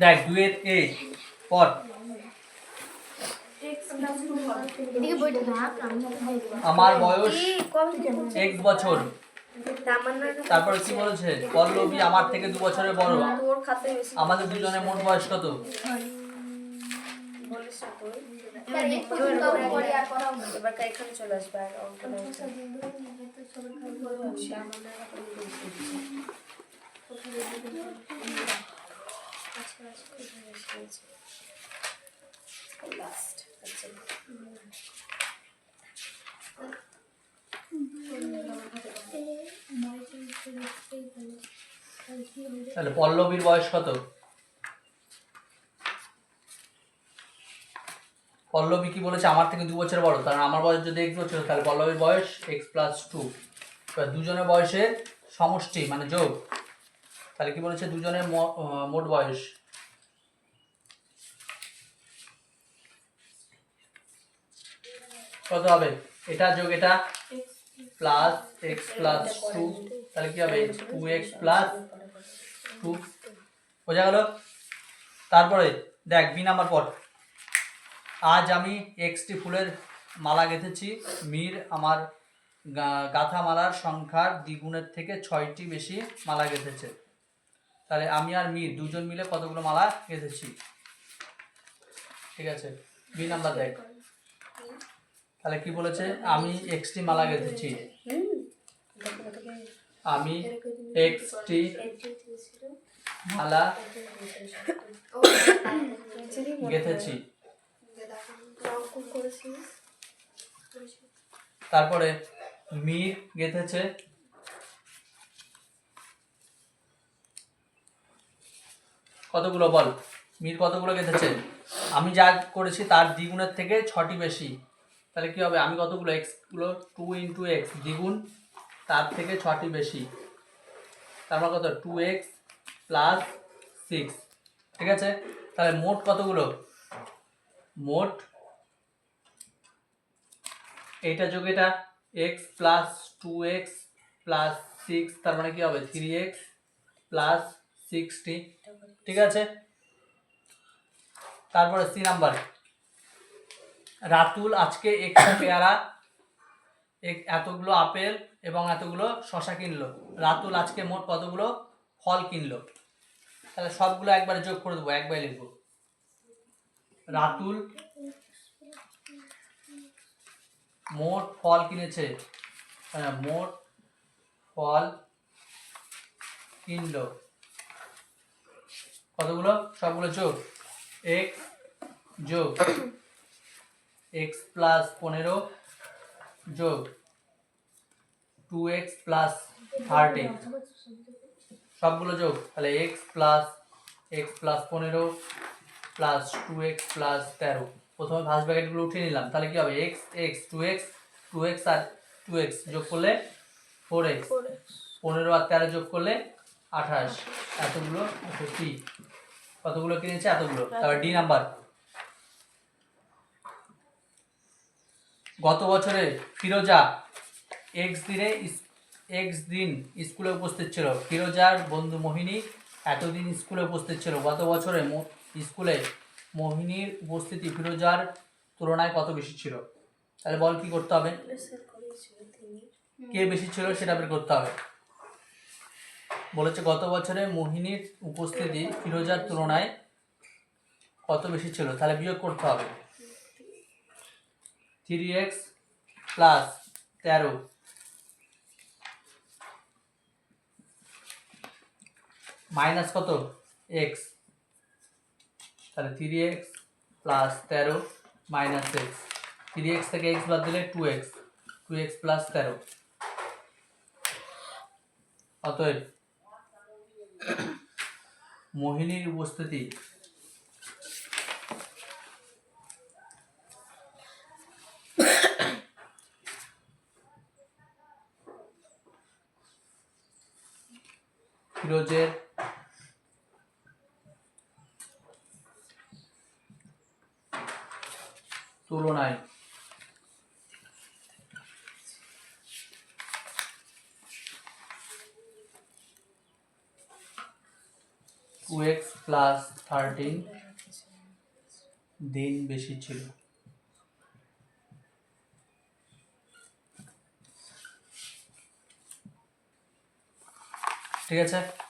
দেখ 2 এর a পর আমার বয়স x বছর। তারপরে কি বলেছে? পল্লবী আমার থেকে 2 বছরের বড়। আমাদের দুজনের মোট বয়স কত? তাহলে পল্লবীর বয়স কত? পল্লবী কি বলেছে? আমার থেকে 2 বছর বড়। কারণ আমার বয়স যদি x বছর, তাহলে পল্লবীর বয়স x + 2। দুজনের বয়সের সমষ্টি মানে যোগ। তাহলে কি বলেছে? দুজনের মোট বয়স। কত হবে? এটা যোগ এটা প্লাস x + 2, তাহলে কি হবে? 2x + 2। বোঝা গেল? তারপরে দেখ বি নাম্বার পর। আজ আমি একটি ফুলের মালা গেঁথেছি। মীর আমার গাঁথা মালার সংখ্যার দ্বিগুণের থেকে 6টি বেশি মালা গেঁথেছে। তাহলে আমি আর মীর দুজন মিলে কতগুলো মালা গেঁথেছি? ঠিক আছে, বি নাম্বার দেখ। তাহলে কি বলেছে? আমি এক্সটি মালা গেঁথেছি। আমি এক্সটি মালা গেঁথেছি। তারপরে মীর গেঁথেছে কতগুলো? বল, মীর কতগুলো গেঁথেছে? আমি যা করেছি তার দ্বিগুণের থেকে 6টি বেশি। তাহলে কি হবে? আমি কতগুলো x গুলো 2 × x দ্বিগুণ, তার থেকে 6টি বেশি। তারপর কত? 2x + 6। ঠিক আছে, তাহলে মোট কতগুলো? মোট এইটা যোগ এটা x + 2x + 6, তার মানে কি হবে? 3x + 6t। ঠিক আছে, তারপরে সি নাম্বার। রাতুল আজকে একটা পেয়ারা, এতগুলো আপেল এবং এতগুলো শশা কিনলো। রাতুল আজকে মোট কতগুলো ফল কিনলো? তাহলে সবগুলো একবারে যোগ করে দেবো, একবারে লিখবো। রাতুল মোট ফল কিনেছে, মোট ফল কিনলো কতগুলো? সবগুলো যোগ। x যোগ x + 15 যোগ 2x + 30, সবগুলো যোগ। তাহলে x + 15 + 2x + 13। প্রথমে ফার্স্ট ব্র্যাকেটগুলো উঠিয়ে নিলাম। তাহলে কি হবে? x x 2x আর 2x যোগ করলে 4x, 15 আর 13 যোগ করলে 28। এতগুলো কি কতগুলো কিনেছে? এতগুলো। তারপর ডি নাম্বার। গত বছরে ফিরোজা x দিন স্কুলে উপস্থিত ছিল। ফিরোজার বন্ধু মোহিনী এতদিন স্কুলে উপস্থিত ছিল। গত বছরে স্কুলে মোহিনীর উপস্থিতি ফিরোজার তুলনায় কত বেশি ছিল? তাহলে বল কি করতে হবে? কে বেশি ছিল সেটা বের করতে হবে। বলেছে গত বছরে মোহিনীর উপস্থিতি ফিরোজার তুলনায় কত বেশি ছিল? তাহলে বিয়োগ করতে হবে। 3x + 13 মাইনাস কত? x। তাহলে 3x + 13 - x। 3x থেকে x বাদ দিলে 2x, 2x + 13। অতএব মোহিনীর উপস্থিতি ফিরোজের তুলনায় 2x প্লাস 13 দিন বেশি ছিল। ঠিক আছে।